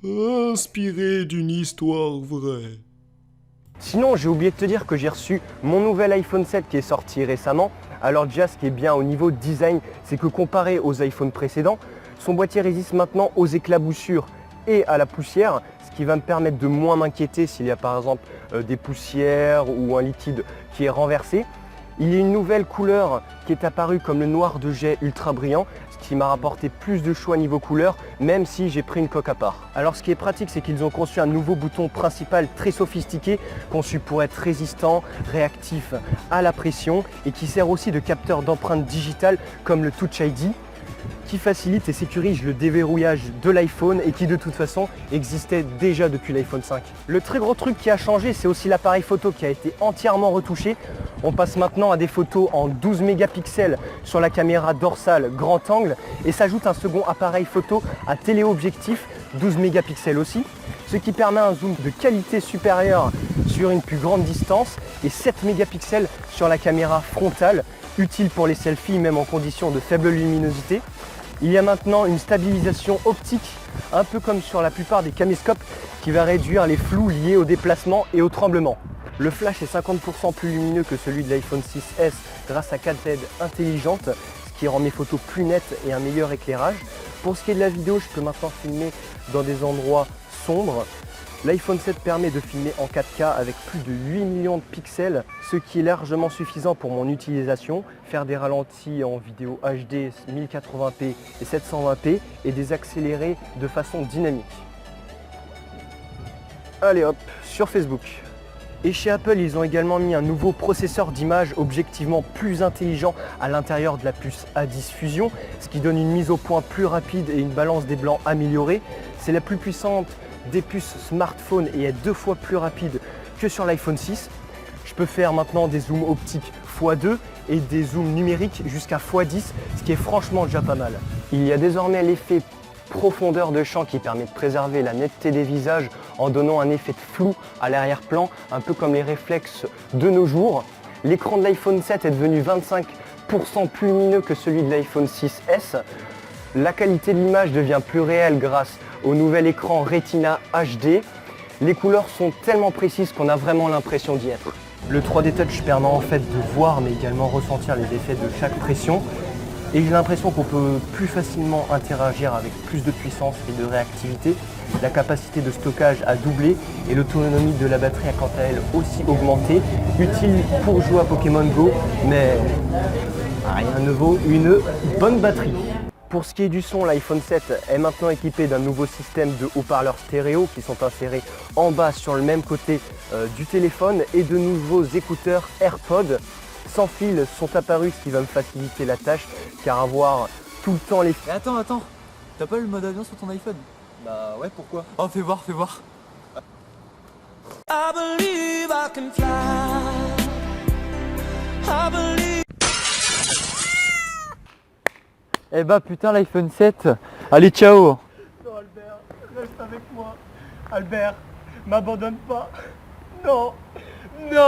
inspiré d'une histoire vraie. Sinon, j'ai oublié de te dire que j'ai reçu mon nouvel iPhone 7 qui est sorti récemment. Alors déjà, ce qui est bien au niveau design, c'est que comparé aux iPhones précédents, son boîtier résiste maintenant aux éclaboussures et à la poussière, ce qui va me permettre de moins m'inquiéter s'il y a par exemple des poussières ou un liquide qui est renversé. Il y a une nouvelle couleur qui est apparue comme le noir de jet ultra brillant, ce qui m'a rapporté plus de choix niveau couleur, même si j'ai pris une coque à part. Alors ce qui est pratique, c'est qu'ils ont conçu un nouveau bouton principal très sophistiqué, conçu pour être résistant, réactif à la pression et qui sert aussi de capteur d'empreinte digitale comme le Touch ID, qui facilite et sécurise le déverrouillage de l'iPhone et qui de toute façon existait déjà depuis l'iPhone 5. Le très gros truc qui a changé, c'est aussi l'appareil photo qui a été entièrement retouché. On passe maintenant à des photos en 12 mégapixels sur la caméra dorsale grand angle et s'ajoute un second appareil photo à téléobjectif 12 mégapixels aussi, ce qui permet un zoom de qualité supérieure sur une plus grande distance et 7 mégapixels sur la caméra frontale, utile pour les selfies même en conditions de faible luminosité. Il y a maintenant une stabilisation optique, un peu comme sur la plupart des caméscopes, qui va réduire les flous liés au déplacement et au tremblement. Le flash est 50% plus lumineux que celui de l'iPhone 6S grâce à 4 LED intelligentes, ce qui rend mes photos plus nettes et un meilleur éclairage. Pour ce qui est de la vidéo, je peux maintenant filmer dans des endroits sombres. L'iPhone 7 permet de filmer en 4K avec plus de 8 millions de pixels, ce qui est largement suffisant pour mon utilisation, faire des ralentis en vidéo HD 1080p et 720p et des accélérés de façon dynamique. Allez hop, sur Facebook. Et chez Apple, ils ont également mis un nouveau processeur d'image objectivement plus intelligent à l'intérieur de la puce A10 Fusion, ce qui donne une mise au point plus rapide et une balance des blancs améliorée. C'est la plus puissante des puces smartphone et est 2 fois plus rapide que sur l'iPhone 6. Je peux faire maintenant des zooms optiques x2 et des zooms numériques jusqu'à x10, ce qui est franchement déjà pas mal. Il y a désormais l'effet profondeur de champ qui permet de préserver la netteté des visages en donnant un effet de flou à l'arrière-plan, un peu comme les réflexes de nos jours. L'écran de l'iPhone 7 est devenu 25% plus lumineux que celui de l'iPhone 6S. La qualité de l'image devient plus réelle grâce au nouvel écran Retina HD. Les couleurs sont tellement précises qu'on a vraiment l'impression d'y être. Le 3D Touch permet en fait de voir mais également ressentir les effets de chaque pression. Et j'ai l'impression qu'on peut plus facilement interagir avec plus de puissance et de réactivité. La capacité de stockage a doublé et l'autonomie de la batterie a quant à elle aussi augmenté. Utile pour jouer à Pokémon Go, mais rien ne vaut une bonne batterie. Pour ce qui est du son, l'iPhone 7 est maintenant équipé d'un nouveau système de haut-parleurs stéréo qui sont insérés en bas sur le même côté du téléphone et de nouveaux écouteurs AirPods sans fil sont apparus, ce qui va me faciliter la tâche car avoir tout le temps les... Mais attends, t'as pas le mode avion sur ton iPhone? Bah ouais, pourquoi? Oh, fais voir. I believe I can fly. I believe. Eh bah putain, l'iPhone 7. Allez, ciao. Non Albert, reste avec moi. Albert, m'abandonne pas. Non. Non.